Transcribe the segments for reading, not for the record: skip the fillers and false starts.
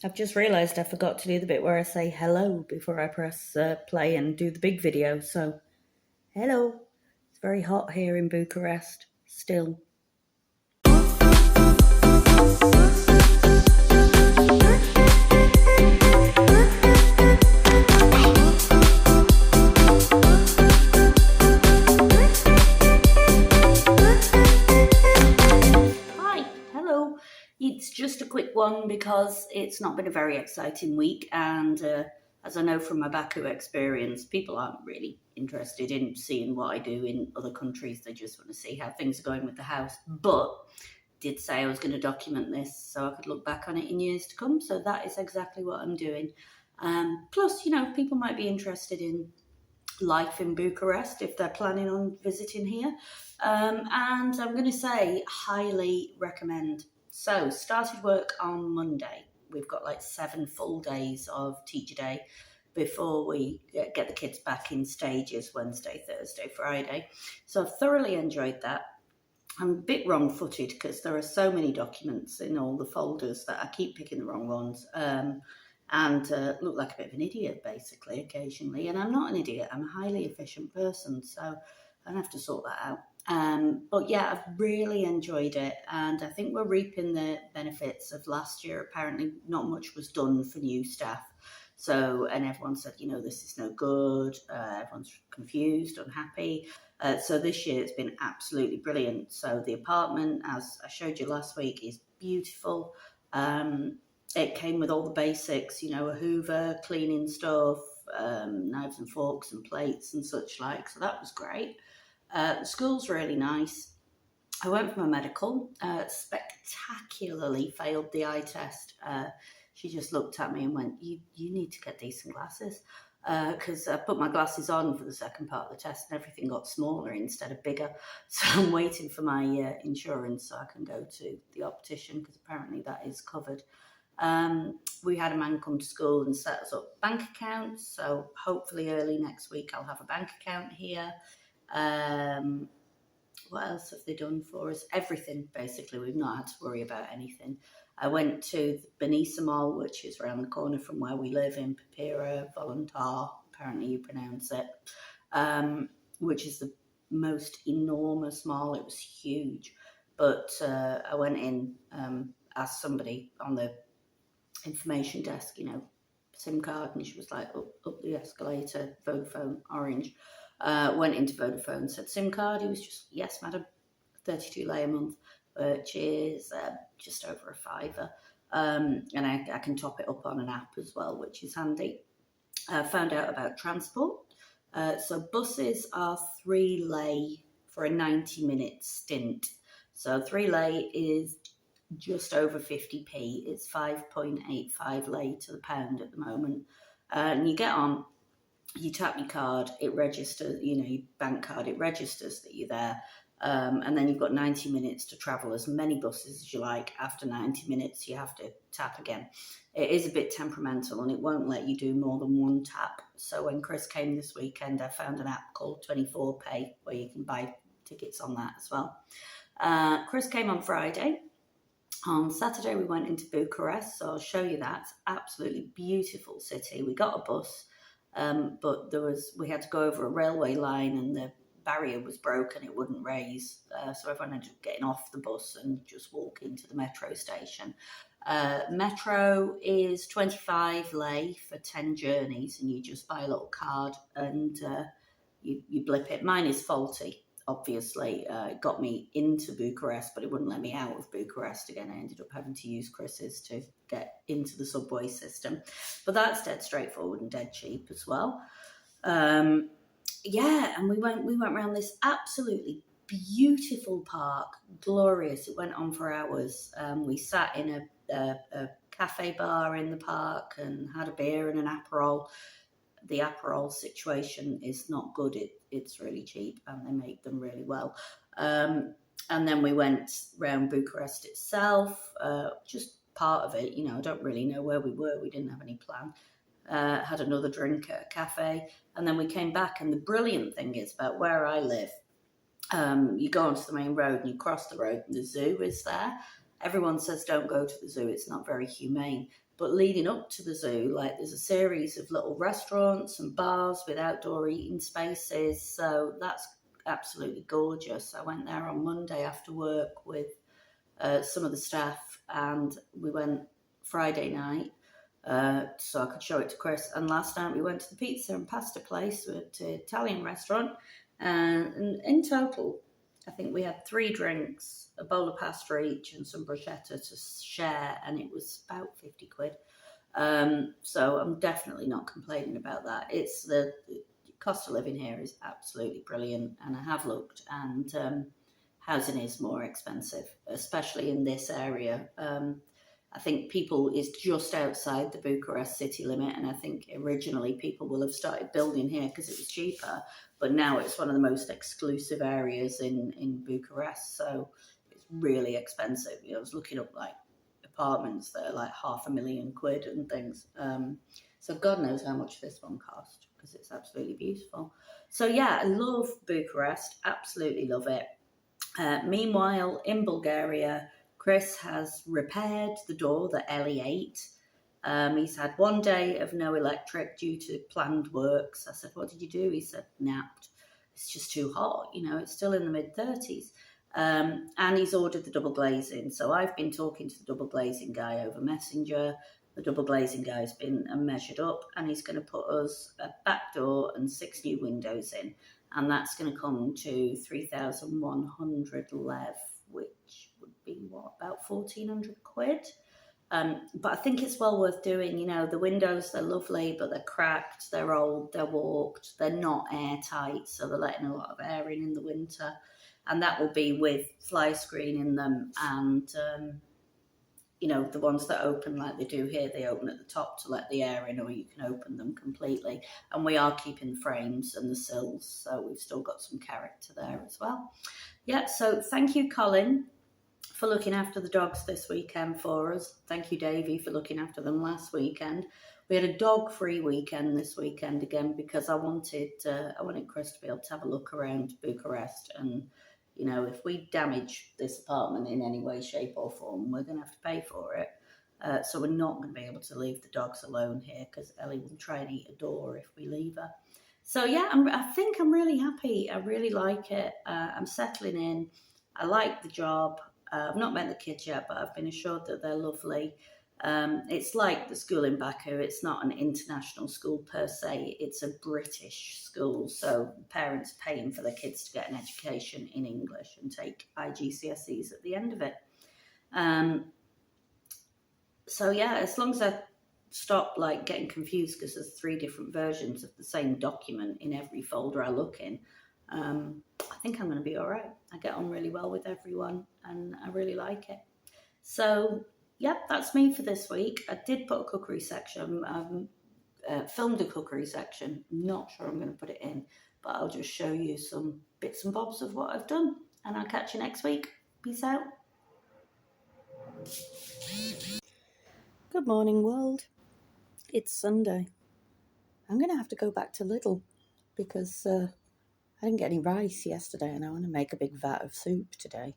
I've just realised I forgot to do the bit where I say hello before I press play and do the big video. So, hello. It's very hot here in Bucharest, still. It's just a quick one because it's not been a very exciting week, and as I know from my Baku experience, people aren't really interested in seeing what I do in other countries. They just want to see how things are going with the house. But did say I was going to document this so I could look back on it in years to come. So that is exactly what I'm doing. Plus, people might be interested in life in Bucharest if they're planning on visiting here. And I'm going to say highly recommend. So, started work on Monday. We've got like 7 full days of teacher day before we get the kids back in stages Wednesday, Thursday, Friday. So I've thoroughly enjoyed that. I'm a bit wrong-footed because there are so many documents in all the folders that I keep picking the wrong ones and look like a bit of an idiot, basically, occasionally. And I'm not an idiot. I'm a highly efficient person, so I don't have to sort that out. But yeah, I've really enjoyed it, and I think we're reaping the benefits of last year. Apparently not much was done for new staff, and everyone said, this is no good, everyone's confused, unhappy. So this year it's been absolutely brilliant. So the apartment, as I showed you last week, is beautiful. It came with all the basics, a hoover, cleaning stuff, knives and forks and plates and such like, so that was great. The school's really nice. I went for my medical, spectacularly failed the eye test. She just looked at me and went, you need to get decent glasses. Because I put my glasses on for the second part of the test and everything got smaller instead of bigger. So I'm waiting for my insurance so I can go to the optician, because apparently that is covered. We had a man come to school and set us up bank accounts. So hopefully early next week I'll have a bank account here. What else have they done for us? Everything, basically. We've not had to worry about anything. I went to the Benissa Mall, which is around the corner from where we live in Papira, Voluntar, apparently you pronounce it, which is the most enormous mall. It was huge. But I went in, asked somebody on the information desk, SIM card, and she was like, up the escalator, Vodafone, orange. Went into Vodafone, said SIM card. He was just, yes, madam, 32 lei a month, which is just over a fiver. And I can top it up on an app as well, which is handy. Found out about transport. So buses are 3 lei for a 90-minute stint. So 3 lei is just over 50p. It's 5.85 lei to the pound at the moment. And you get on, you tap your card, it registers, your bank card, it registers that you're there. And then you've got 90 minutes to travel as many buses as you like. After 90 minutes, you have to tap again. It is a bit temperamental and it won't let you do more than one tap. So when Chris came this weekend, I found an app called 24Pay where you can buy tickets on that as well. Chris came on Friday. On Saturday, we went into Bucharest, so I'll show you that. It's absolutely beautiful city. We got a bus. But we had to go over a railway line and the barrier was broken, it wouldn't raise. So everyone ended up getting off the bus and just walking to the metro station. Metro is 25 lei for 10 journeys, and you just buy a little card and you blip it. Mine is faulty. Obviously, it got me into Bucharest, but it wouldn't let me out of Bucharest again. I ended up having to use Chris's to get into the subway system. But that's dead straightforward and dead cheap as well. And we went around this absolutely beautiful park, glorious. It went on for hours. We sat in a cafe bar in the park and had a beer and an Aperol. The Aperol situation is not good. It's really cheap and they make them really well. And then we went around Bucharest itself, just part of it. I don't really know where we were. We didn't have any plan. Had another drink at a cafe, and then we came back. And the brilliant thing is about where I live, you go onto the main road and you cross the road and the zoo is there. everyone says don't go to the zoo, it's not very humane. But leading up to the zoo, like there's a series of little restaurants and bars with outdoor eating spaces. So that's absolutely gorgeous. I went there on Monday after work with some of the staff, and we went Friday night so I could show it to Chris. And last night we went to the pizza and pasta place, to an Italian restaurant, and in total, I think we had 3 drinks, a bowl of pasta each, and some bruschetta to share, and it was about 50 quid. So I'm definitely not complaining about that. It's the cost of living here is absolutely brilliant, and I have looked, and housing is more expensive, especially in this area. I think people is just outside the Bucharest city limit, and I think originally people will have started building here because it was cheaper, but now it's one of the most exclusive areas in Bucharest, so it's really expensive. I was looking up like apartments that are like £500,000 and things. So God knows how much this one cost, because it's absolutely beautiful. So yeah, I love Bucharest, absolutely love it. Meanwhile, in Bulgaria, Chris has repaired the door that Ellie ate. He's had 1 day of no electric due to planned works. I said, what did you do? He said, napped. It's just too hot, it's still in the mid-30s. And he's ordered the double glazing. So I've been talking to the double glazing guy over Messenger. The double glazing guy's been measured up, and he's going to put us a back door and 6 new windows in. And that's going to come to 3,100 lev, which would be, about 1,400 quid. But I think it's well worth doing. The windows, they're lovely, but they're cracked, they're old, they're warped, they're not airtight, so they're letting a lot of air in the winter. And that will be with fly screen in them, and the ones that open like they do here, they open at the top to let the air in, or you can open them completely. And we are keeping the frames and the sills, so we've still got some character there as well. Yeah, so thank you, Colin, for looking after the dogs this weekend for us. Thank you, Davey, for looking after them last weekend. We had a dog-free weekend this weekend again, because I wanted Chris to be able to have a look around Bucharest, and if we damage this apartment in any way, shape or form, we're going to have to pay for it. So we're not going to be able to leave the dogs alone here, because Ellie will try and eat a door if we leave her. So yeah, I think I'm really happy. I really like it. I'm settling in. I like the job. I've not met the kids yet, but I've been assured that they're lovely. It's like the school in Baku. It's not an international school per se. It's a British school. So parents paying for their kids to get an education in English and take IGCSEs at the end of it. So yeah, as long as I stop getting confused because there's 3 different versions of the same document in every folder I look in, I think I'm going to be all right. I get on really well with everyone, and I really like it. So yep, that's me for this week. I did put a cookery section. Filmed a cookery section. I'm not sure I'm going to put it in, but I'll just show you some bits and bobs of what I've done, and I'll catch you next week. Peace out. Good morning, world. It's Sunday. I'm going to have to go back to Lidl because I didn't get any rice yesterday, and I want to make a big vat of soup today.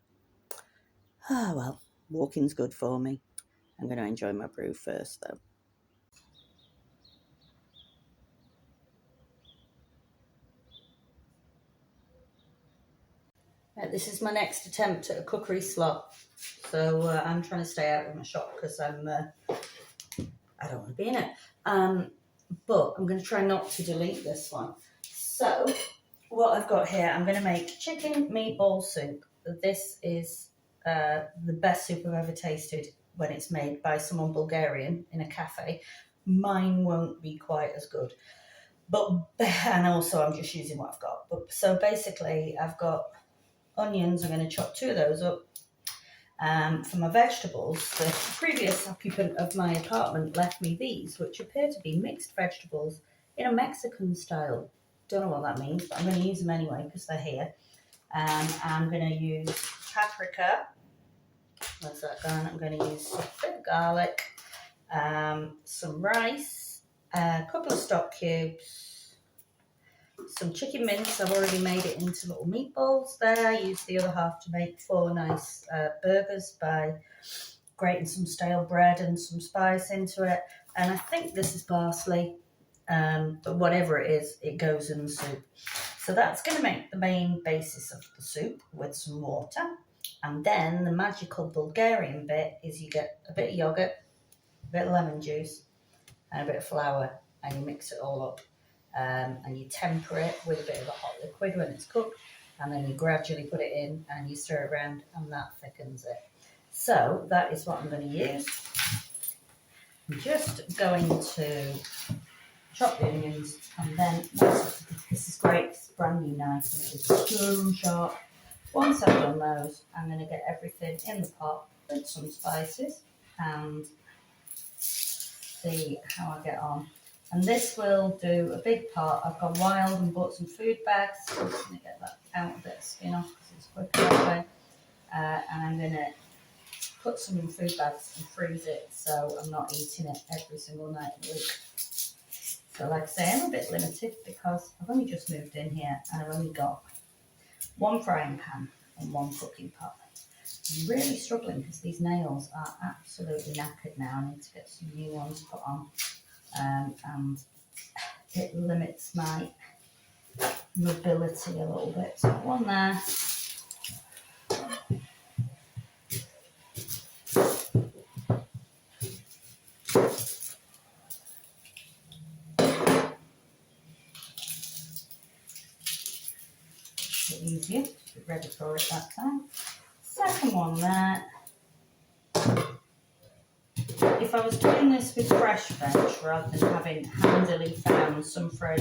Well, walking's good for me. I'm going to enjoy my brew first, though. Right, this is my next attempt at a cookery slot. So I'm trying to stay out of my shop because I don't want to be in it. But I'm going to try not to delete this one. So what I've got here, I'm going to make chicken meatball soup. This is the best soup I've ever tasted when it's made by someone Bulgarian in a cafe. Mine won't be quite as good. And also I'm just using what I've got. So basically I've got onions. I'm going to chop 2 of those up. For my vegetables, the previous occupant of my apartment left me these, which appear to be mixed vegetables in a Mexican style. Don't know what that means, but I'm going to use them anyway because they're here. I'm going to use paprika. Where's that gone? I'm going to use a bit of garlic, some rice, a couple of stock cubes, some chicken mince. I've already made it into little meatballs there. I used the other half to make 4 nice burgers by grating some stale bread and some spice into it. And I think this is parsley, but whatever it is, it goes in the soup. So that's going to make the main basis of the soup with some water. And then the magical Bulgarian bit is you get a bit of yogurt, a bit of lemon juice, and a bit of flour, and you mix it all up. And you temper it with a bit of a hot liquid when it's cooked, and then you gradually put it in and you stir it around, and that thickens it. So that is what I'm going to use. I'm just going to chop the onions, and then this is great, it's a brand new knife and it is so sharp. Once I've done those, I'm going to get everything in the pot with some spices and see how I get on. And this will do a big part. I've gone wild and bought some food bags. I'm just going to get that out a bit of skin off because it's quicker that way. And I'm going to put some in food bags and freeze it so I'm not eating it every single night of the week. So like I say, I'm a bit limited because I've only just moved in here and I've only got 1 frying pan and 1 cooking pot. I'm really struggling because these nails are absolutely knackered now. I need to get some new ones put on. And it limits my mobility a little bit. So 1 there. Bit easier to be ready for it that time. Second 1 there. If I was doing this with fresh veg rather than having handily found some veg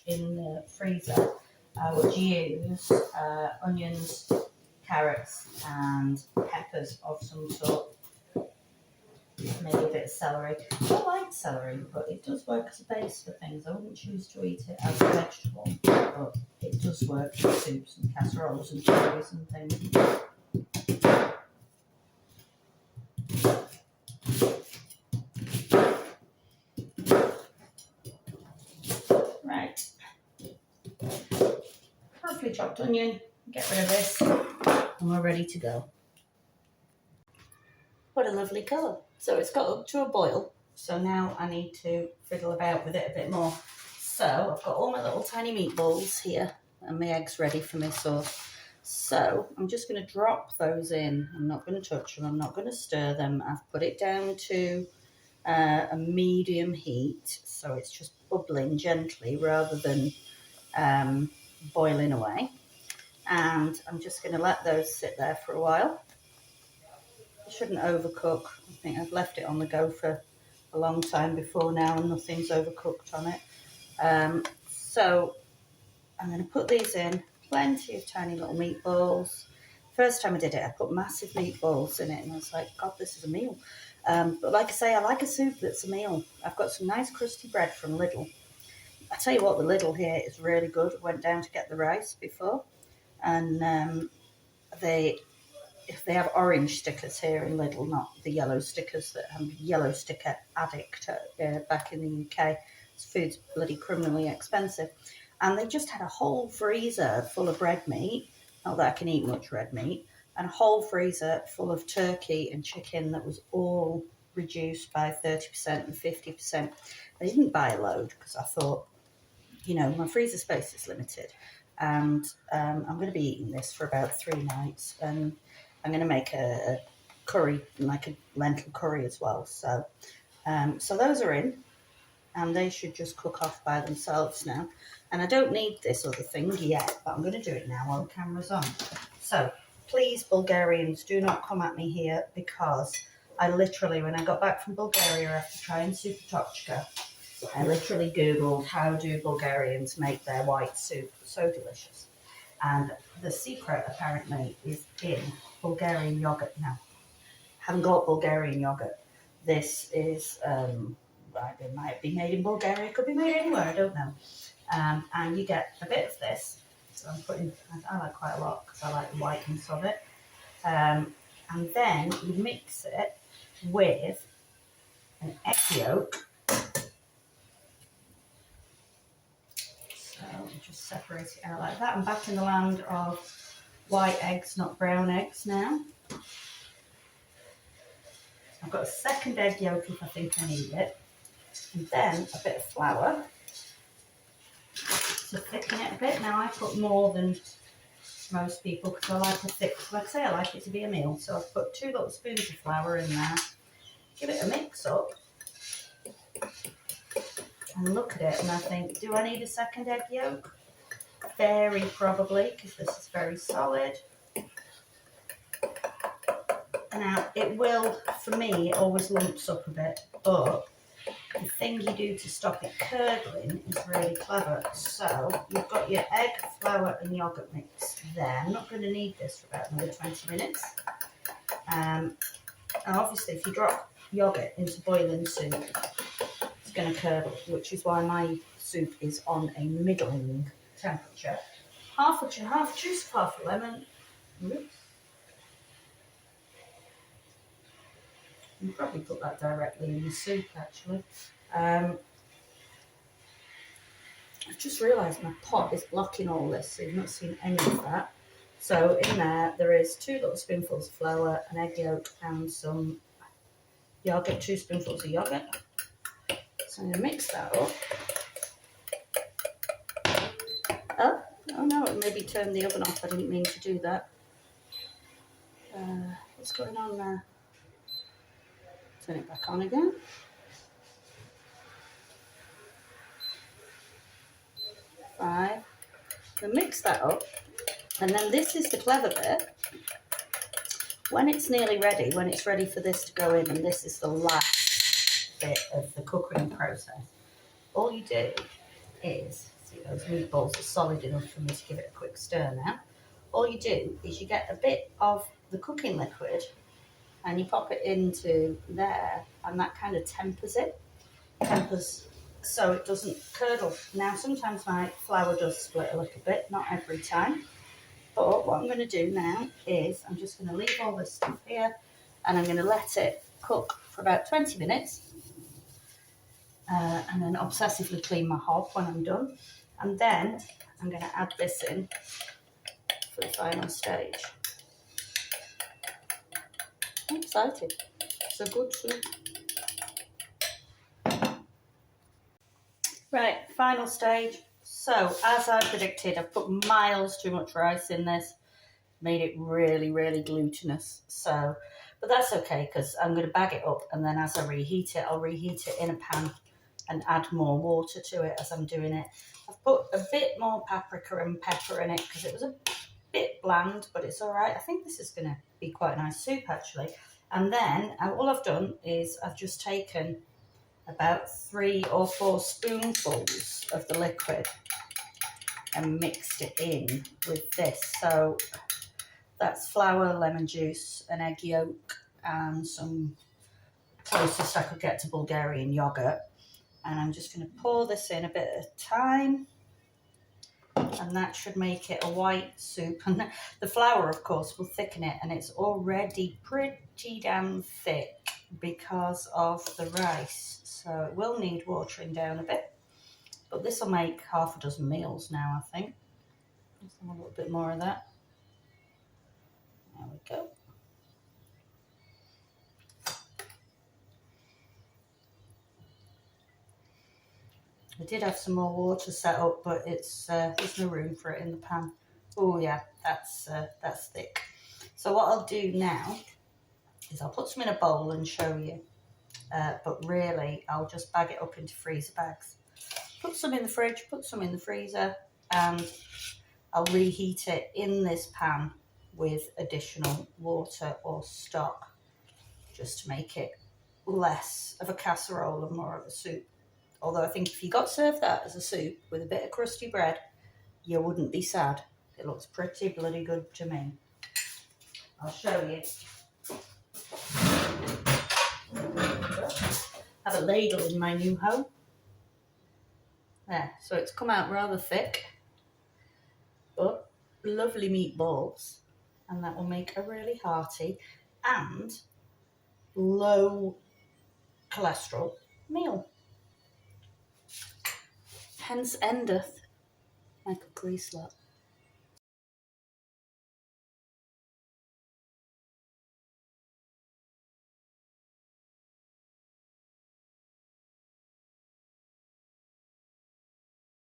in the freezer, I would use onions, carrots and peppers of some sort. Maybe a bit of celery. I don't like celery, but it does work as a base for things. I wouldn't choose to eat it as a vegetable, but it does work for soups and casseroles and curries and things. Right. Roughly chopped onion. Get rid of this, and we're ready to go. What a lovely colour. So it's got up to a boil. So now I need to fiddle about with it a bit more. So I've got all my little tiny meatballs here and my eggs ready for my sauce. So I'm just going to drop those in. I'm not going to touch them. I'm not going to stir them. I've put it down to a medium heat. So it's just bubbling gently rather than boiling away. And I'm just going to let those sit there for a while. Shouldn't overcook. I think I've left it on the go for a long time before now and nothing's overcooked on it. So I'm going to put these in, plenty of tiny little meatballs. First time I did it, I put massive meatballs in it and I was like, God, this is a meal. But like I say, I like a soup that's a meal. I've got some nice crusty bread from Lidl. I tell you what, the Lidl here is really good. I went down to get the rice before and if they have orange stickers here in Lidl, not the yellow stickers that I'm yellow sticker addict back in the UK. This food's bloody criminally expensive. And they just had a whole freezer full of red meat, not that I can eat much red meat, and a whole freezer full of turkey and chicken that was all reduced by 30% and 50%. I didn't buy a load because I thought, you know, my freezer space is limited. And I'm going to be eating this for about 3 nights. And I'm going to make a curry, like a lentil curry as well. So those are in, and they should just cook off by themselves now. And I don't need this other thing yet, but I'm going to do it now while the camera's on. So please, Bulgarians, do not come at me here because I literally, when I got back from Bulgaria after trying Super Tochka, I literally Googled how do Bulgarians make their white soup so delicious. And the secret apparently is in Bulgarian yogurt now. Haven't got Bulgarian yogurt. This is, it might be made in Bulgaria, it could be made anywhere, I don't know. And you get a bit of this. So I'm putting, I like quite a lot because I like the whiteness of it. And then you mix it with an egg yolk. So just separate it out like that. I'm back in the land of white eggs, not brown eggs now. I've got a second egg yolk if I think I need it. And then a bit of flour to thicken it a bit. Now I put more than most people because I like a thick, like I say, I like it to be a meal. So I've put 2 little spoons of flour in there. Give it a mix up. And look at it and I think, do I need a second egg yolk? Very probably, because this is very solid. Now, it will, for me, it always lumps up a bit, but the thing you do to stop it curdling is really clever. So, you've got your egg, flour and yoghurt mix there. I'm not going to need this for about another 20 minutes. And obviously, if you drop yoghurt into boiling soup, it's going to curdle, which is why my soup is on a middling temperature. Half juice of half a lemon. Oops. You can probably put that directly in the soup, actually. I've just realised my pot is blocking all this, so you've not seen any of that. So in there is 2 little spoonfuls of flour, an egg yolk, and some yogurt, 2 spoonfuls of yogurt. So I'm going to mix that up. Oh no, it maybe turned the oven off. I didn't mean to do that. What's going on there? Turn it back on again. Five. Then mix that up. And then this is the clever bit. When it's nearly ready, when it's ready for this to go in, and this is the last bit of the cooking process, all you do is, see those meatballs are solid enough for me to give it a quick stir now. All you do is you get a bit of the cooking liquid and you pop it into there, and that kind of tempers so it doesn't curdle. Now sometimes my flour does split a little bit, not every time, but what I'm going to do now is I'm just going to leave all this stuff here and I'm going to let it cook for about 20 minutes and then obsessively clean my hob when I'm done, and then I'm going to add this in for the final stage. I'm excited. It's a good soup. Right, final stage. So, as I predicted, I've put miles too much rice in this. Made it really, really glutinous. So, but that's okay because I'm going to bag it up, and then as I reheat it, I'll reheat it in a pan and add more water to it as I'm doing it. I've put a bit more paprika and pepper in it because it was a bit bland, but it's all right. I think this is going to be quite a nice soup, actually. And then all I've done is I've just taken about 3 or 4 spoonfuls of the liquid and mixed it in with this. So that's flour, lemon juice, an egg yolk, and some closest I could get to Bulgarian yogurt. And I'm just going to pour this in a bit at a time. And that should make it a white soup. And the flour, of course, will thicken it. And it's already pretty damn thick because of the rice. So it will need watering down a bit. But this will make half a dozen meals now, I think. Just a little bit more of that. There we go. I did have some more water set up, but it's there's no room for it in the pan. Oh yeah, that's thick. So what I'll do now is I'll put some in a bowl and show you. But really, I'll just bag it up into freezer bags. Put some in the fridge, put some in the freezer, and I'll reheat it in this pan with additional water or stock, just to make it less of a casserole and more of a soup. Although I think if you got served that as a soup with a bit of crusty bread, you wouldn't be sad. It looks pretty bloody good to me. I'll show you. I have a ladle in my new home. There, so it's come out rather thick, but lovely meatballs, and that will make a really hearty and low cholesterol meal. Hence endeth like a grease lot.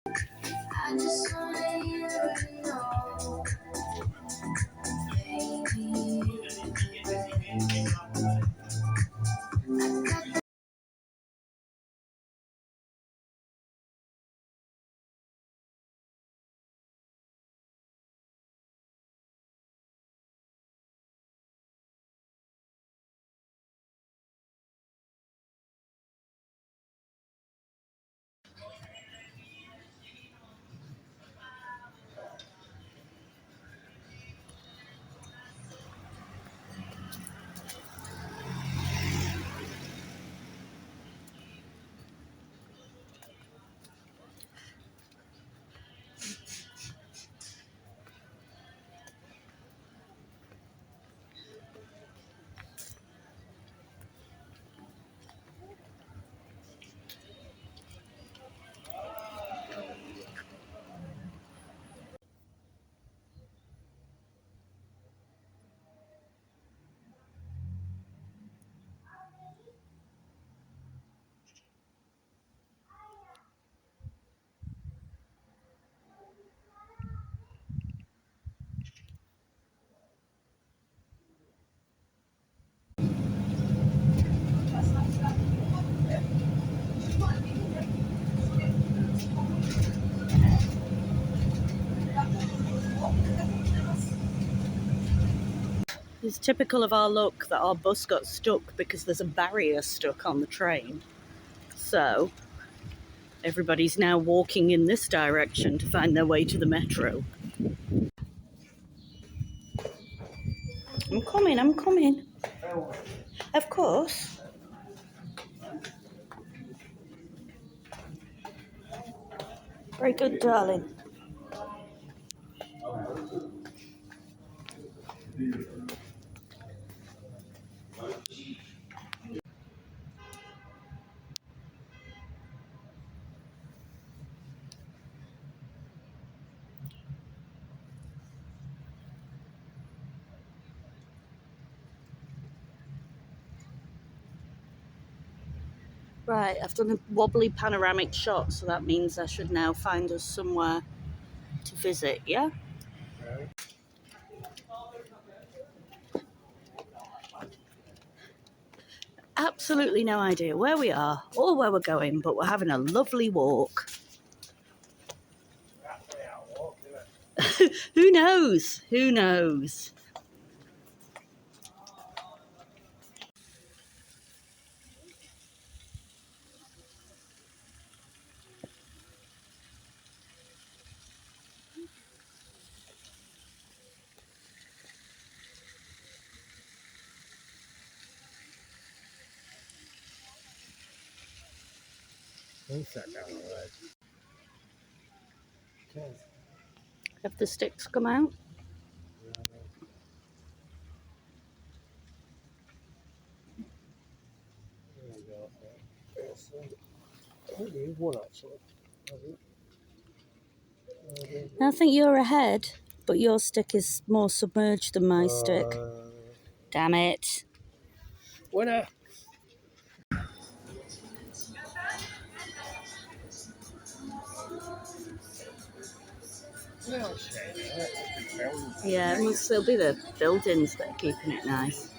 I just wanna you know, baby. It's typical of our luck that our bus got stuck because there's a barrier stuck on the train. So everybody's now walking in this direction to find their way to the metro. I'm coming, I'm coming. Of course. Very good, darling. Right, I've done a wobbly panoramic shot, so that means I should now find us somewhere to visit, yeah? Absolutely no idea where we are or where we're going, but we're having a lovely walk. Who knows? Who knows? Have the sticks come out? I think you're ahead, but your stick is more submerged than my stick. Damn it. Winner! Yeah, it must still be the buildings that are keeping it nice.